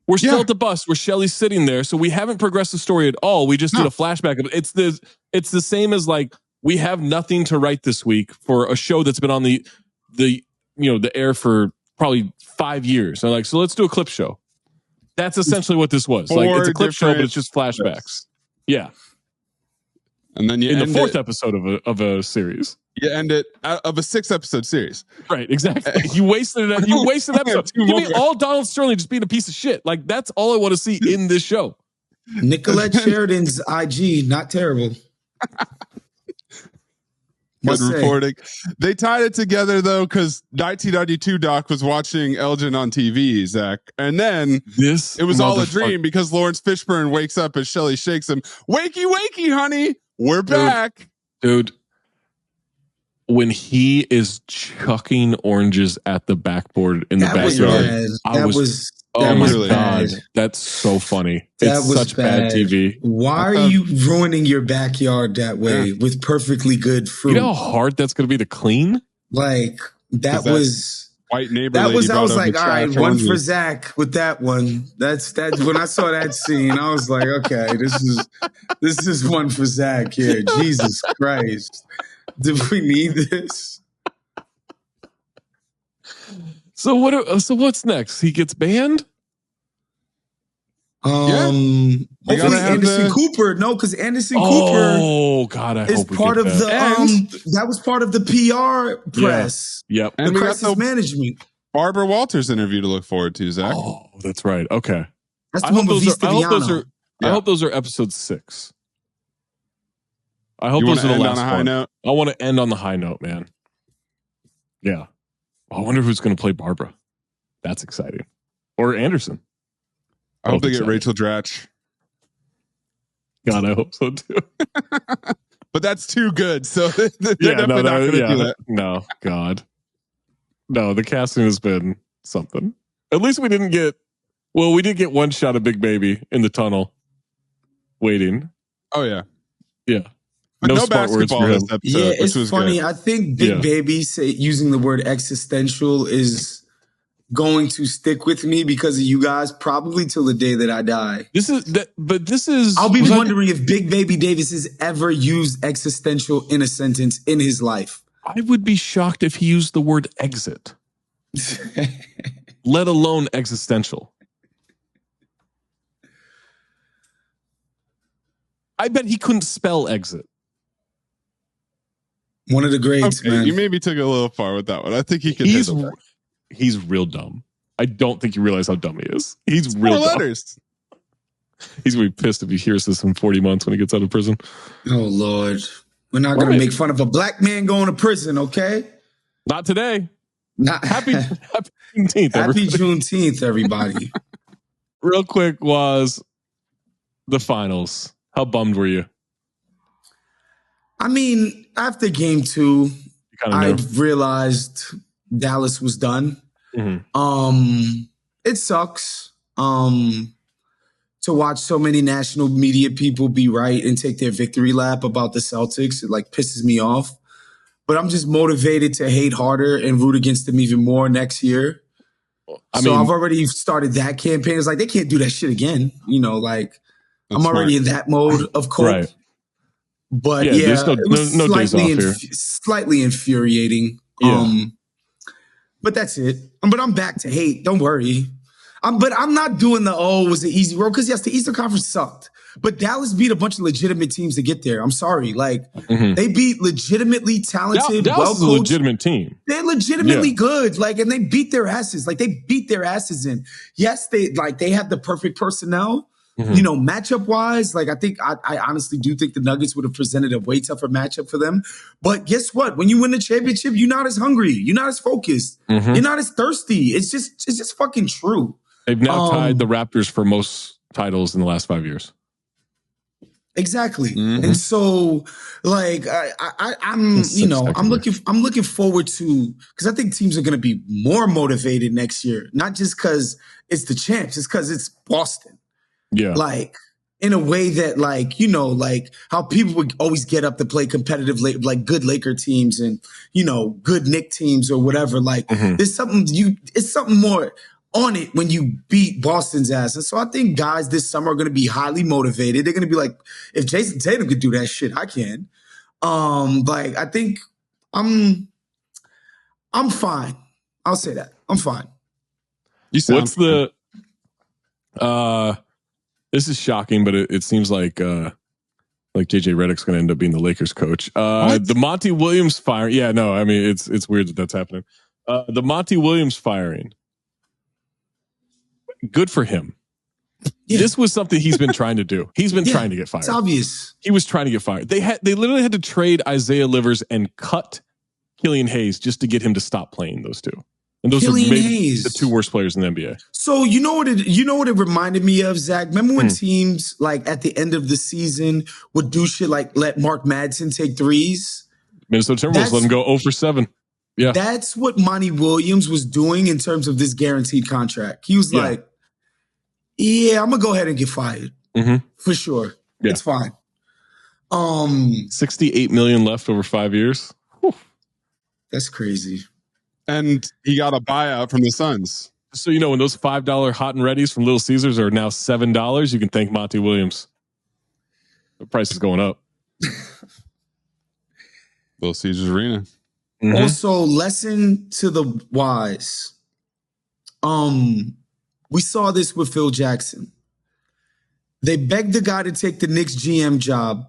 We're still at the bus where Shelly's sitting there. So we haven't progressed the story at all. We just did a flashback. It's the same as like, we have nothing to write this week for a show that's been on the air for probably 5 years. So like, so let's do a clip show. That's essentially what this was. Like, it's a clip show, but it's just flashbacks. Yeah. And then in the fourth episode of a series. You end it of a 6-episode series. Right, exactly. You wasted an episode. Give me all Donald Sterling just being a piece of shit. Like, that's all I want to see in this show. Nicolette Sheridan's IG, not terrible. Good reporting. They tied it together though, because 1992 Doc was watching Elgin on TV, Zach, and then it was all a dream because Lawrence Fishburne wakes up as Shelly shakes him. Wakey, wakey, honey, we're back, dude. When he is chucking oranges at the backboard in the backyard, oh my God, that's so funny. It's such bad TV. Why are you ruining your backyard that way with perfectly good fruit? You know how hard that's going to be to clean? Like, that was white neighbor. I was like, all right, one for Zach with that one. That's when I saw that scene, I was like, okay, this is one for Zach here. Jesus Christ. Did we need this? So what's next? He gets banned? Hopefully Anderson Cooper. No, because Anderson Cooper. Oh God, I is hope we part get of that. That was part of the PR press. Yeah. Yep. And the crisis management. Barbara Walters interview to look forward to, Zach. Oh, that's right. Okay. That's the one with Stiviano. I hope those are episode 6. I hope those are the last one. I want to end on the high note, man. Yeah. I wonder who's going to play Barbara. That's exciting. Or Anderson. I hope they get Rachel Dratch. God, I hope so too. But that's too good. So they're definitely not going to do that. No, God. No, the casting has been something. At least we didn't get, we did get one shot of Big Baby in the tunnel waiting. Oh, yeah. Yeah. No basketball this episode. Yeah, it's funny. Good. I think Big Baby using the word existential is going to stick with me because of you guys, probably till the day that I die. I'll be wondering if Big Baby Davis has ever used existential in a sentence in his life. I would be shocked if he used the word exit, let alone existential. I bet he couldn't spell exit. One of the greats, man. You maybe took it a little far with that one. I think he could handle that. He's real dumb. I don't think you realize how dumb he is. He's real dumb. Letters. He's going to be pissed if he hears this in 40 months when he gets out of prison. Oh, Lord. We're not going to make fun of a black man going to prison, okay? Not today. Happy Juneteenth, everybody. Happy Juneteenth, everybody. Real quick was the finals. How bummed were you? I mean, after game 2, I realized Dallas was done. Mm-hmm. It sucks to watch so many national media people be right and take their victory lap about the Celtics. It like pisses me off. But I'm just motivated to hate harder and root against them even more next year. I've already started that campaign. It's like they can't do that shit again. You know, like I'm already in that mode of cope. Right. But it was slightly infuriating. Yeah. But that's it. But I'm back to hate. Don't worry. But I'm not doing it was an easy road, because yes, the Eastern Conference sucked. But Dallas beat a bunch of legitimate teams to get there. I'm sorry. Like, they beat legitimately talented, Dallas is a legitimate team. They're legitimately good. Like, and they beat their asses. Like, they beat their asses in. Yes, they have the perfect personnel. Matchup wise, like, I think I honestly do think the Nuggets would have presented a way tougher matchup for them. But guess what? When you win the championship, you're not as hungry. You're not as focused. You're not as thirsty. It's just fucking true. They've now tied the Raptors for most titles in the last 5 years. Exactly. And so, like, I'm looking forward to, because I think teams are going to be more motivated next year, not just because it's the champs, it's because it's Boston. Yeah. Like, in a way that, like, like how people would always get up to play competitive, like good Laker teams and, good Knick teams or whatever. Like, there's it's something more on it when you beat Boston's ass. And so I think guys this summer are going to be highly motivated. They're going to be like, if Jason Tatum could do that shit, I can. Like, I think I'm fine. I'll say that. I'm fine. What's the this is shocking, but it seems like JJ Redick's going to end up being the Lakers coach. The Monty Williams firing. Yeah, no, I mean, it's weird that that's happening. The Monty Williams firing. Good for him. Yeah. This was something he's been trying to do. He's been trying to get fired. It's obvious. He was trying to get fired. They literally had to trade Isaiah Livers and cut Killian Hayes just to get him to stop playing those two. And those Killian are maybe Hayes, the two worst players in the NBA. So you know what it reminded me of, Zach? Remember when teams, like, at the end of the season would do shit like let Mark Madsen take threes? Minnesota Timberwolves let him go 0 for 7. Yeah. That's what Monty Williams was doing in terms of this guaranteed contract. He was like, yeah, I'm going to go ahead and get fired. For sure. Yeah. It's fine. $68 million left over 5 years. Whew. That's crazy. And he got a buyout from the Suns. So, when those $5 hot and readies from Little Caesars are now $7, you can thank Monty Williams. The price is going up. Little Caesars Arena. Also, lesson to the wise. We saw this with Phil Jackson. They begged the guy to take the Knicks GM job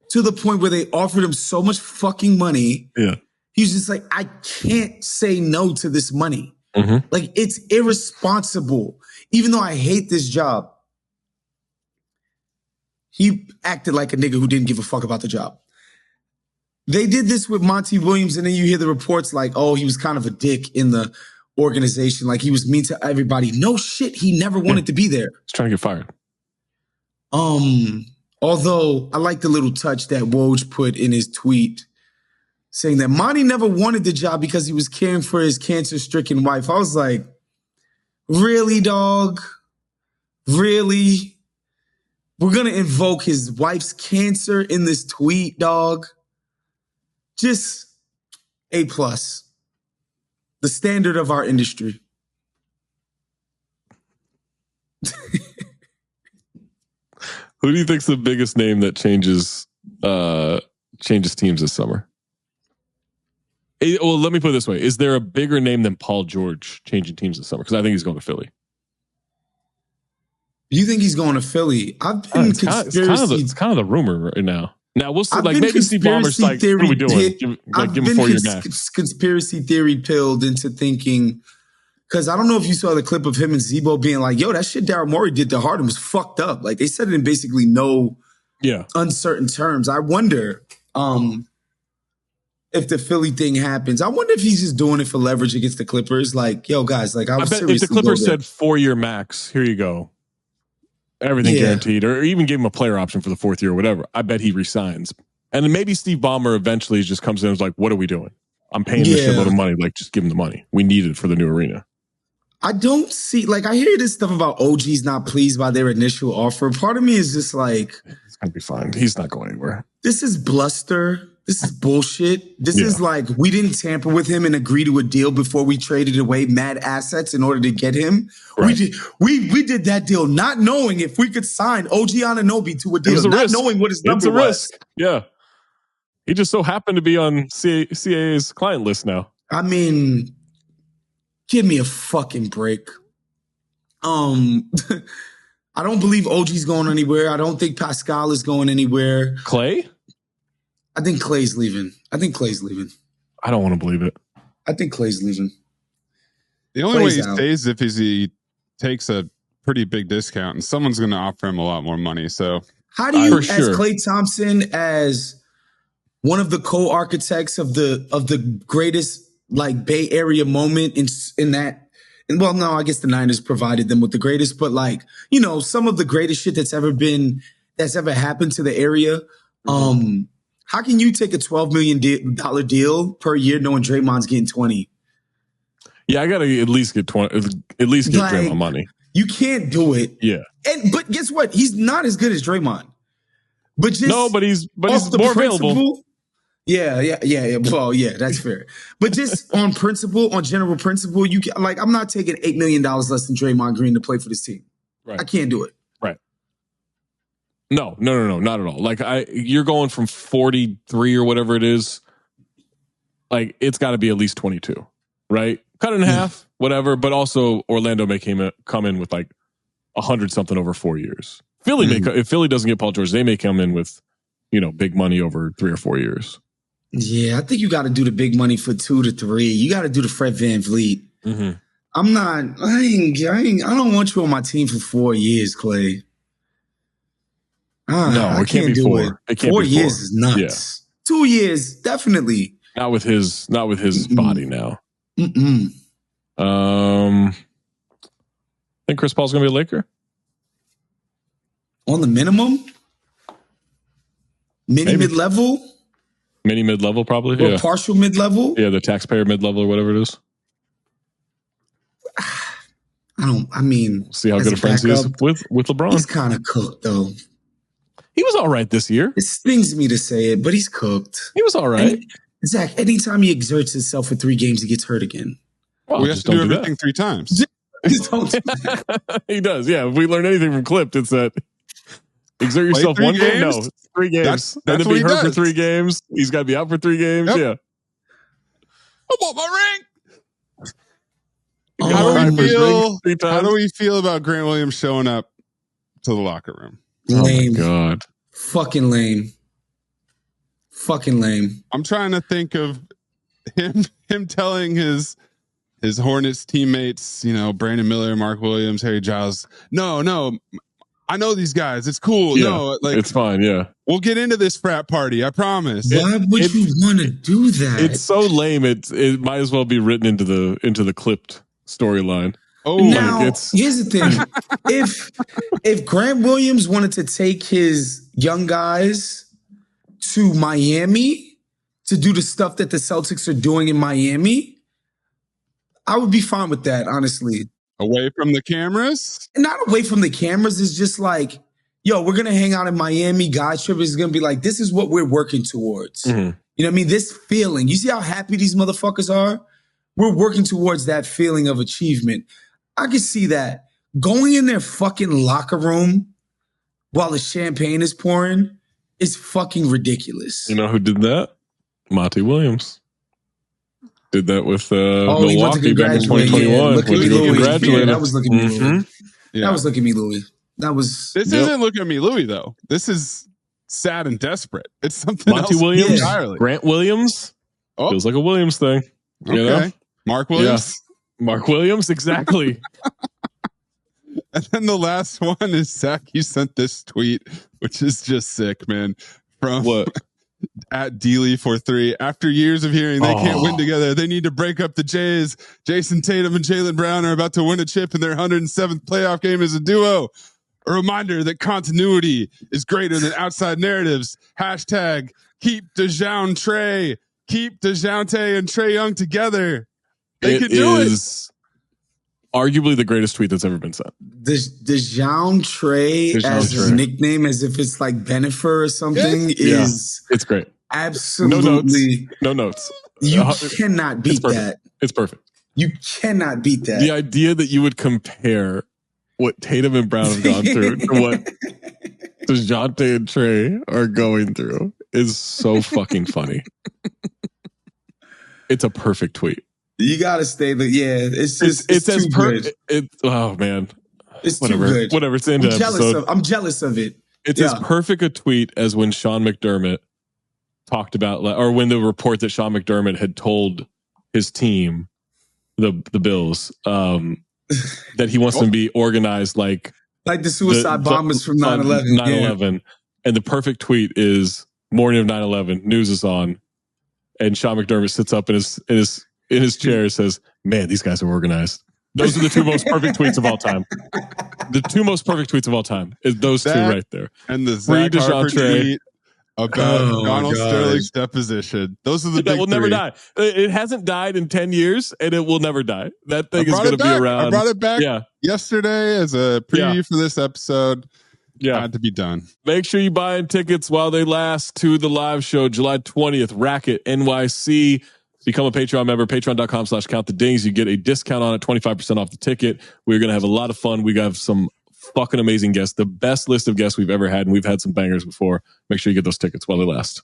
to the point where they offered him so much fucking money. Yeah. He's just like, I can't say no to this money. Like, it's irresponsible. Even though I hate this job. He acted like a nigga who didn't give a fuck about the job. They did this with Monty Williams, and then you hear the reports like, oh, he was kind of a dick in the organization. Like, he was mean to everybody. No shit, he never wanted to be there. He's trying to get fired. Although, I like the little touch that Woj put in his tweet, saying that Monty never wanted the job because he was caring for his cancer-stricken wife. I was like, really, dog? Really? We're going to invoke his wife's cancer in this tweet, dog? Just A+. The standard of our industry. Who do you think's the biggest name that changes teams this summer? Well, let me put it this way. Is there a bigger name than Paul George changing teams this summer? Because I think he's going to Philly. You think he's going to Philly? I've been it's kind of the rumor right now. Now, we'll see. Like, maybe Steve Ballmer's like, what are we doing? Give him 4 year max. Conspiracy theory pilled into thinking, because I don't know if you saw the clip of him and Zebo being like, yo, that shit Daryl Morey did to Harden was fucked up. Like, they said it in basically no uncertain terms. I wonder if the Philly thing happens. I wonder if he's just doing it for leverage against the Clippers. Like, yo, guys, like, I bet if the Clippers said 4 year max, here you go. Everything guaranteed, or even give him a player option for the 4th year or whatever. I bet he resigns. And then maybe Steve Ballmer eventually just comes in and is like, what are we doing? I'm paying this shitload of money. Like, just give him the money. We need it for the new arena. I don't see, like, I hear this stuff about OG's not pleased by their initial offer. Part of me is just like, it's going to be fine. He's not going anywhere. This is bluster. This is bullshit. This is like, we didn't tamper with him and agree to a deal before we traded away mad assets in order to get him. Right. We did that deal not knowing if we could sign OG Anunoby to a deal, not knowing what his number was. Yeah. He just so happened to be on CAA's client list now. I mean, give me a fucking break. I don't believe OG's going anywhere. I don't think Pascal is going anywhere. Clay? I think Clay's leaving. I don't want to believe it. I think Clay's leaving. The only way he stays if he takes a pretty big discount, and someone's going to offer him a lot more money. So how do you, as Klay Thompson, as one of the co-architects of the greatest like Bay Area moment in that, and well, no, I guess the Niners provided them with the greatest, but like, you know, some of the greatest shit that's ever happened to the area. How can you take a $12 million deal per year knowing Draymond's getting 20? Yeah, I got to at least get 20, at least get Draymond money. You can't do it. Yeah. But guess what? He's not as good as Draymond. But he's more available. Yeah. Well, yeah, that's fair. But just on general principle, you can, like, I'm not taking $8 million less than Draymond Green to play for this team. Right. I can't do it. Right. No, not at all. Like you're going from 43 or whatever it is. Like it's got to be at least 22, right? Cut it in half, whatever. But also Orlando may come in with like 100 something over 4 years. Philly if Philly doesn't get Paul George, they may come in with, you know, big money over 3 or 4 years. Yeah, I think you got to do the big money for 2 to 3. You got to do the Fred VanVleet. I don't want you on my team for 4 years, Clay. No, it can't be 4. It can't 4 be 4 years is nuts. Yeah. 2 years, definitely. Not with his body now. I think Chris Paul's gonna be a Laker. On the minimum? Mid-level? Mid-level, probably. Or partial mid-level? Yeah, the taxpayer mid-level or whatever it is. See how good a friend he is with LeBron. He's kind of cooked, though. He was all right this year. It stings me to say it, but he's cooked. He was all right. Zach, anytime he exerts himself for 3 games, he gets hurt again. Well, we have to do everything 3 times. Just don't do that. He does. Yeah, if we learn anything from Clipped, it's that exert yourself 1 game. No, 3 games. That's and then be hurt for 3 games. He's got to be out for 3 games. Yep. Yeah. I want my ring. How do we feel about Grant Williams showing up to the locker room? Lame. Oh my God. Fucking lame. I'm trying to think of him telling his Hornets teammates, you know, Brandon Miller, Mark Williams, Harry Giles. No, I know these guys. It's cool. Yeah, no, like it's fine. Yeah, we'll get into this frat party. I promise. Why would you want to do that? It's so lame. It might as well be written into the Clipped storyline. Oh, now here's the thing: if Grant Williams wanted to take his young guys to Miami to do the stuff that the Celtics are doing in Miami, I would be fine with that, honestly. Away from the cameras? Not away from the cameras. It's just like, yo, we're going to hang out in Miami. Guys trip is going to be like, this is what we're working towards. You know what I mean? This feeling. You see how happy these motherfuckers are? We're working towards that feeling of achievement. I can see that. Going in their fucking locker room while the champagne is pouring is fucking ridiculous. You know who did that? Monty Williams. Did that with Milwaukee back in 2021. Yeah. Look at me, Louis. That was looking at me, Louis. That was looking at me, Louis. This isn't looking at me, Louis, though. This is sad and desperate. It's something Monty else Williams, entirely. Grant Williams. Feels like a Williams thing. You know? Mark Williams. Yeah. Mark Williams, exactly. And then the last one is Zach. You sent this tweet, which is just sick, man. From what? At Dealey43. After years of hearing they can't win together, they need to break up the Jays. Jason Tatum and Jaylen Brown are about to win a chip in their 107th playoff game as a duo. A reminder that continuity is greater than outside narratives. Hashtag keep DeJounte and Trae Young together. They can do it. Arguably the greatest tweet that's ever been said. DeJounte as his nickname, as if it's like Benifer or something, is it's great. Absolutely no notes. You cannot beat that. It's perfect. You cannot beat that. The idea that you would compare what Tatum and Brown have gone through to what DeJounte and Trae are going through is so fucking funny. It's a perfect tweet. You gotta stay. It's just it's as oh man, It's whatever, too good. Whatever. It's in episode. I'm jealous of it. It's as perfect a tweet as when Sean McDermott talked about, or when the report that Sean McDermott had told his team, the Bills, that he wants them to be organized like the suicide bombers from 9/11. 9/11. Yeah. And the perfect tweet is morning of 9/11, news is on, and Sean McDermott sits up in his chair and says, "Man, these guys are organized." Those are the two most perfect tweets of all time. The two most perfect tweets of all time is those two right there. And the Zach Harper tweet about Donald Sterling's deposition. Those are the big that will never three. die. It hasn't died in 10 years, and it will never die. That thing is going to be around. I brought it back yesterday as a preview for this episode. Had to be done. Make sure you buy tickets while they last to the live show, July 20th, Racket NYC. Become a Patreon member, patreon.com/countthedings. You get a discount on it, 25% off the ticket. We're going to have a lot of fun. We got some fucking amazing guests, the best list of guests we've ever had, and we've had some bangers before. Make sure you get those tickets while they last.